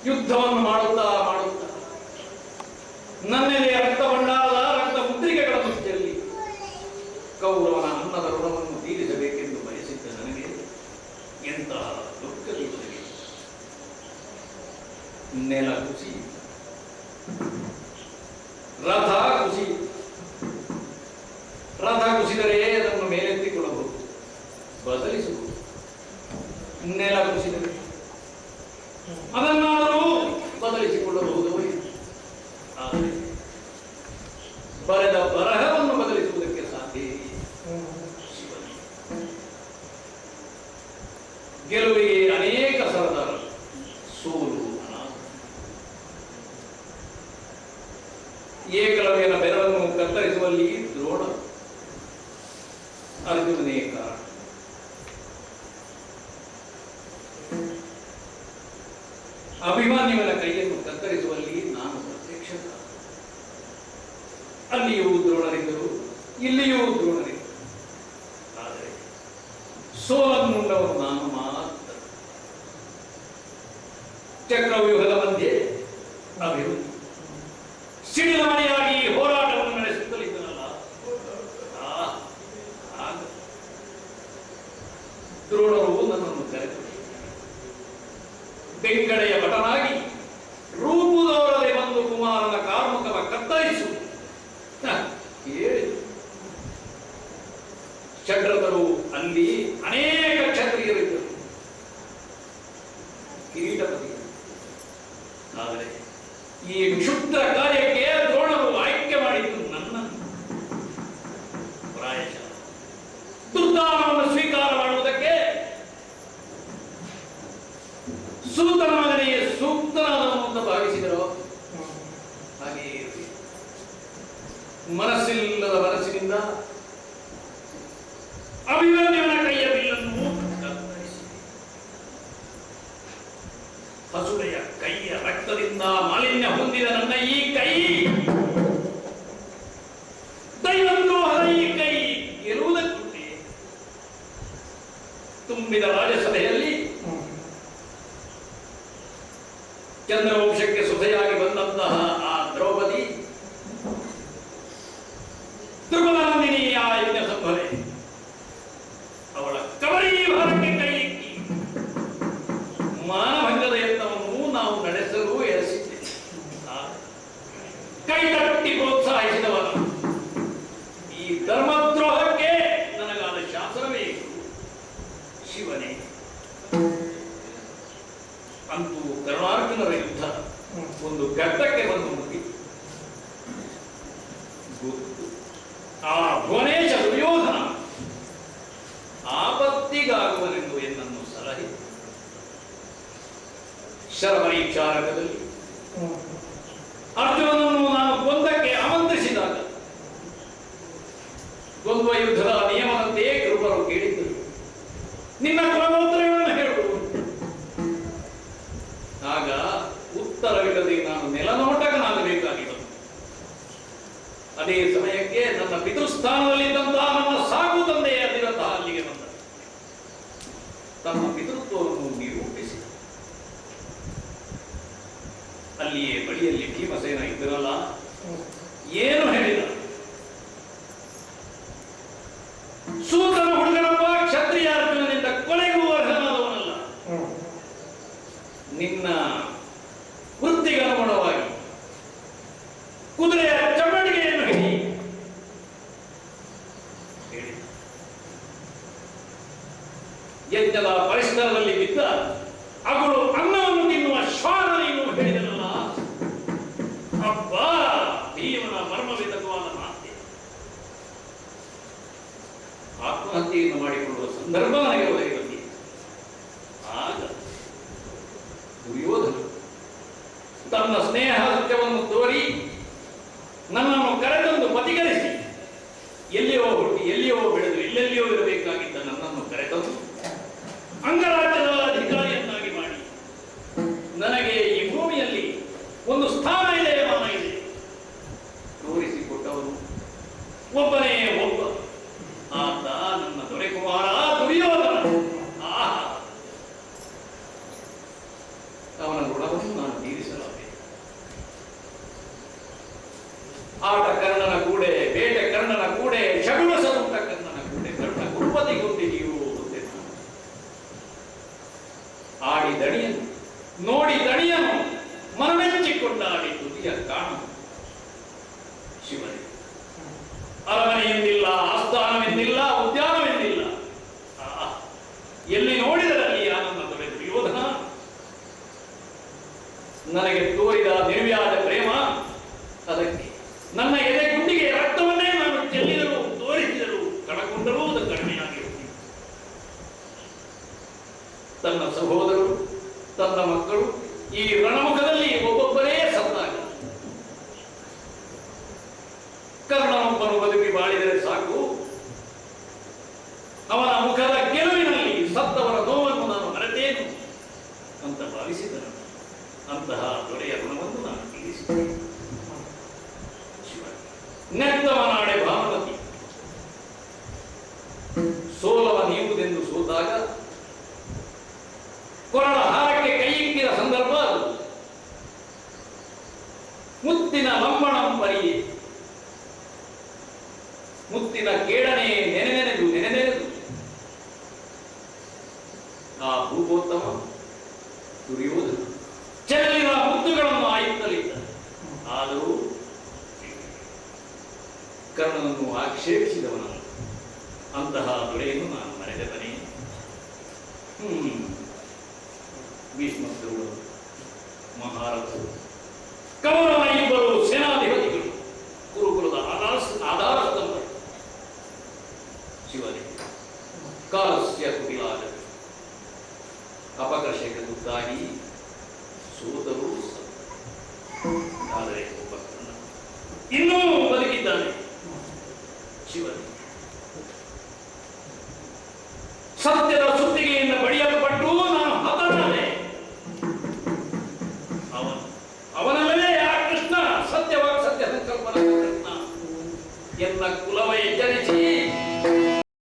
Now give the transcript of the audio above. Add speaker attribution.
Speaker 1: ಯುದ್ಧವನ್ನು ಮಾಡುತ್ತಾ ಮಾಡುತ್ತಾ ನನ್ನೆಲೆಯ ರಕ್ತ ಭಂಡಾರದ ರಕ್ತ ಮುದ್ರಿಕೆಗಳನ್ನು ಚೆಲ್ಲಿ ಕೌರವನ ಅನ್ನದ ಋಣವನ್ನು ತೀರಿಸಬೇಕೆಂದು ಬಯಸಿದ್ದ ನನಗೆ ಎಂತಹ ದುಃಖದಿ ಬದಲಿ ನೆಲ ಕುಸಿ ರಥ ಕುಸಿ ರಥ ಕುಸಿದರೆ ಅದನ್ನು ಮೇಲೆತ್ತಿಕೊಳ್ಳಬಹುದು, ಬದಲಿಸಬಹುದು. ನೆಲ ಕುಸಿದರೆ ಅದನ್ನಾದರೂ ಬದಲಿಸಿಕೊಳ್ಳಬಹುದು. ಆದರೆ ಬರೆದ ಬರಹವನ್ನು ಬದಲಿಸುವುದಕ್ಕೆ ಸಾಧ್ಯ ಶಿವನೇ. ಗೆಲುವಿಗೆ ಅನೇಕ ಸರದಾರರು, ಸೋಲು ಅನಾಥ. ಏಕಲವ್ಯನ ಬೆರಳನ್ನು ಕತ್ತರಿಸುವಲ್ಲಿ ದ್ರೋಣ, ಅರ್ಜುನನೇ ಕಾರಣ. ಅಭಿಮನ್ಯುವಿನ ಕೈಯನ್ನು ಕತ್ತರಿಸುವಲ್ಲಿ ನಾನು ಪ್ರತ್ಯಕ್ಷ. ಅಲ್ಲಿಯೂ ದ್ರೋಣರಿದ್ದರು, ಇಲ್ಲಿಯೂ ದ್ರೋಣರಿದ್ದರು. ಆದರೆ ಸೋಲನ್ನುಂಡವರು ನಾನು ಮಾತ್ರ. ಚಕ್ರವ್ಯೂಹದ ಮಧ್ಯೆ ಅಭಿವೃದ್ಧಿ ಸಿಡಿಲ ಮನೆಯಾಗಿ ಹೋರಾಟವನ್ನು ನಡೆಸುತ್ತಲಿದ್ದನಲ್ಲ, ದ್ರೋಣರು ನನ್ನನ್ನು ಕರೆದರು. ಬೆಂಗಡೆಯ ಭಟನಾಗಿ ರೂಪುದವರದೆ ಬಂದು ಕುಮಾರನ ಕಾರ್ಮುಕವ ಕತ್ತರಿಸು ಹೇಳಿದರು. ಷಡ್ರತರು ಅಲ್ಲಿ ಅನೇಕ ಕ್ಷತ್ರಿಯರಿದ್ದರು, ಕಿರೀಟಪತಿಗಳು. ಆದರೆ ಈ ಕ್ಷುದ್ರ ಕಾರ್ಯಕ್ಕೆ ದ್ರೋಣರು ಆಯ್ಕೆ ಮಾಡಿದ್ದು ನನ್ನನ್ನು. ಪ್ರಾಯಶಃ ದುರ್ದಾನವನ್ನು ಸ್ವೀಕಾರ ಮಾಡುವುದಕ್ಕೆ ಸೂತನ ಮಗನಿಗೆ ಸೂಕ್ತನಾದವನು ಅಂತ ಭಾವಿಸಿದರು. ಹಾಗೆಯೇ ಮನಸ್ಸಿಲ್ಲದ ಮನಸ್ಸಿನಿಂದ ಅಭಿಮನ್ಯುವಿನ ಕೈಯ ಬಿಲ್ಲನ್ನು ಕತ್ತರಿಸಿ ಹಸುಳೆಯ ಕೈಯ ರಕ್ತದಿಂದ ಮಾಲಿನ್ಯ ಹೊಂದಿದ ನನ್ನ ಈ ಕೈ, ದೈವದ್ರೋಹದ ಈ ಕೈ ಗೆಲ್ಲುವುದಕ್ಕೆ ತುಂಬಿದ ರಾಜಸಭೆಯಲ್ಲಿ ಚಂದ್ರವಂಶಕ್ಕೆ ಸೊಸೆಯಾಗಿ ಬಂದಂತಹ ಆ ದ್ರೌಪದಿ, ತ್ರಿಪುರನಂದಿನಿ ಆ ಯಜ್ಞ ಸಂಭವೆ, ಅವಳ ಕಬರಿ ಭಾರಕ್ಕೆ ಕೈ ಇಕ್ಕಿ ಮಾನಭಂಗದ ಯತ್ನವನ್ನು ನಾವು ನಡೆಸಲು ಎಸೆಸಿದ್ದೇವೆ. ಕೈ ತಟ್ಟಿ ಪ್ರೋತ್ಸಾಹಿಸಿದವನು ಈ ಧರ್ಮದ್ರೋಹಕ್ಕೆ ನನಗಾದ ಶಾಸನವೇ ಶಿವನೇ. ಅಂತೂ ಕರುಣಾರ್ಜುನರ ಯುದ್ಧ ಒಂದು ಘಟ್ಟಕ್ಕೆ ಬಂದು ಮುಗಿತು. ಹೊತ್ತಿಗಾಗುವನೆಂದು ಎನ್ನನ್ನು ಸಲಹೆ. ಶರಪರೀಕ್ಷಾರಕದಲ್ಲಿ ಅರ್ಜುನನನ್ನು ನಾನು ಗೊಂದಕ್ಕೆ ಆಮಂತ್ರಿಸಿದಾಗ ದ್ವಂದ್ವ ಯುದ್ಧದ ನಿಯಮದಂತೆಯೇ ಕೃಪರು ಕೇಳಿದ್ದರು, ನಿನ್ನ ಕುಲಗೋತ್ರಗಳನ್ನು ಹೇಳು. ಆಗ ಉತ್ತರವಿಲ್ಲದೆ ನಾನು ನೆಲನೋಟಕನಾಗಬೇಕಾಗಿ ಬಂತು. ಅದೇ ಸಮಯಕ್ಕೆ ನನ್ನ ಪಿತೃಸ್ಥಾನದಲ್ಲಿದ್ದಂತಹ ನನ್ನ ಸಾಕು ತಂದೆಯ ಅಧಿರಥ ಅಲ್ಲಿಗೆ ಬಂದ. ತಮ್ಮ ಪಿತೃತ್ವವನ್ನು ನಿರೂಪಿಸಿ ಅಲ್ಲಿಯೇ ಬಳಿಯಲ್ಲಿ ಭೀಮಸೇನ ಇದ್ದರಲ್ಲ, ಏನು ಹೇಳಿದ? ಸೂತನ ಹುಡುಗನಪ್ಪ, ಕ್ಷತ್ರಿಯ ಅರ್ಜುನನಿಂದ ಕೊಲೆಗೂ ಅರ್ಹನಾದವನಲ್ಲ. ನಿನ್ನ ವೃತ್ತಿಗನುಗುಣವಾಗಿ ಕುದುರೆಯ ಚಮ್ಮಡಿಗೆಯನ್ನು ಹಿಡಿ ಹೇಳಿ. ಯಜ್ಞದ ಪರಿಸರದಲ್ಲಿ ಬಿದ್ದ ಅಗಳು ಅನ್ನವನ್ನು ತಿನ್ನುವ ಶ್ವಾನ ನೀನು ಹೇಳಿದನಲ್ಲ. ಅಬ್ಬಾ, ಭೀಮನ ಮರ್ಮವಿಧಕವಾದ ಮಾತೆ. ಆತ್ಮಹತ್ಯೆಯನ್ನು ಮಾಡಿಕೊಳ್ಳುವ ಸಂದರ್ಭ ನನಗೆ ಒದಗಿ ಬಂದಿದೆ. ಆಗ ದುರ್ಯೋಧನ ತನ್ನ ಸ್ನೇಹ ಸತ್ಯವನ್ನು ತೋರಿ ನನ್ನನ್ನು ಕರೆತಂದು ಪತಿಗರಿಸಿ, ಎಲ್ಲಿಯೋ ಹುಟ್ಟಿ ಎಲ್ಲಿಯೋ ಬೆಳೆದು ಎಲ್ಲೆಲ್ಲಿಯೋ ಇರಬೇಕಾಗಿದ್ದ ನನ್ನನ್ನು ಕರೆತಂದು ಅಂಗರಾಜ್ಯದ ಅಧಿಕಾರಿಯನ್ನಾಗಿ ಮಾಡಿ ನನಗೆ ಈ ಭೂಮಿಯಲ್ಲಿ ಒಂದು ಸ್ಥಾನ ಇದೆ, ಮಾನ ಇದೆ ತೋರಿಸಿಕೊಟ್ಟವನು ಒಬ್ಬನೇ ಒಬ್ಬ. ಆತ ನನ್ನ ದೊರೆಕುಮಾರ ದುರ್ಯೋಧನ. ಅವನ ಋಣವನ್ನು ನಾನು ತೀರಿಸಲಾರೆ. ಆಟ ಕರ್ಣನ ಕೂಡೆ, ಬೇಟೆ ಕರ್ಣನ ಕೂಡೆ, ಶಗುನ ಸರುಂಟ ಕರ್ಣನ ಕೂಡೆ, ಕರ್ಣ ಕುರುಪತಿಗೊಂದಿದೆಯೋ ಗೊತ್ತಿಲ್ಲ. ಆಡಿ ದಣಿಯನು ನೋಡಿ ದಣಿಯನು ಮನಮೆಚ್ಚಿಕೊಂಡಾಡಿ ತುದಿಯ ಕಾಣ. ಶಿವನೇ, ಅರಮನೆಯೆಂದಿಲ್ಲ, ಆಸ್ಥಾನವೆಂದಿಲ್ಲ, ಉದ್ಯಾನವೆಂದಿಲ್ಲ. ಎಲ್ಲಿ ನೋಡಿದರಲ್ಲಿ ನನ್ನ ದೊರೆ ದುರ್ಯೋಧನ ನನಗೆ ತೋರಿದ ನಿರ್ವ್ಯಾಜ ಪ್ರೇಮ, ಅದಕ್ಕೆ ನನ್ನ ಎದೆ ಗುಂಡಿಗೆ ರಕ್ತವನ್ನೇ ನಾನು ಚೆಲ್ಲಿದರೂ, ತೋರಿಸಿದರೂ, ಕಳಕೊಂಡರೂ ಅದು ಕಡಿಮೆಯಾಗಿರುತ್ತದೆ. ತನ್ನ ಸಹೋದರರು, ತನ್ನ ಮಕ್ಕಳು ಈ ರಣಮುಖದಲ್ಲಿ ಒಬ್ಬೊಬ್ಬರೇ ಸತ್ತಾಗ ಕರ್ಣನೊಬ್ಬನು ಬದುಕಿ ಬಾಳಿದರೆ ಸಾಕು. ಅವನ ಮುಖದ ಗೆಲುವಿನಲ್ಲಿ ಸತ್ತವರ ನೋವನ್ನು ನಾನು ಮರೆತೇನು ಅಂತ ಭಾವಿಸಿದನು. ಅಂತಹ ದೊರೆಯ ಋಣವನ್ನು ನಾನು ತೀರಿಸಿದೆ. ನೆತ್ತವನಾಡೆ ಭಾನುಮತಿ ಸೋಲವ ನೀವುದೆಂದು ಸೋತಾಗ ಕೊರಳ ಹಾರಕ್ಕೆ ಕೈಯಿಕ್ಕಿದ ಸಂದರ್ಭ ಅದು. ಮುತ್ತಿನ ಲಂಬಣಂ ಪರಿಯೇ, ಮುತ್ತಿನ ಕೇಳನೆ ನೆನೆನೆನೆದು ನೆನೆನೆನೆದು ಆ ಭೂಗೋತ್ತಮ ದುರ್ಯೋಧನ ಚೆಲ್ಲಿನ ಮುತ್ತುಗಳನ್ನು ಆಯುತ್ತಲಿದ್ದ. ಆದರೂ ಕರ್ಣನನ್ನು ಆಕ್ಷೇಪಿಸಿದವನನ್ನು, ಅಂತಹ ದೊರೆಯನ್ನು ನಾನು ಮರೆತವನೇ. ಭೀಷ್ಮರು, ಮಹಾರಥರು, ಕೌರವನ ಇಬ್ಬರು ಸೇನಾಧಿಪತಿಗಳು, ಕುರುಕುಲದ ಆಧಾರ ಸ್ತಂಭ. ಶಿವನೇ, ಕಾಲಸ್ಯ ಕುಟಿಲಾದ ಅಪಕರ್ಷಕ್ಕೆ ತುತ್ತಾಗಿ ಸೋತರು. ಆದರೆ ಒಬ್ಬ ಕರ್ಣ ಇನ್ನೂ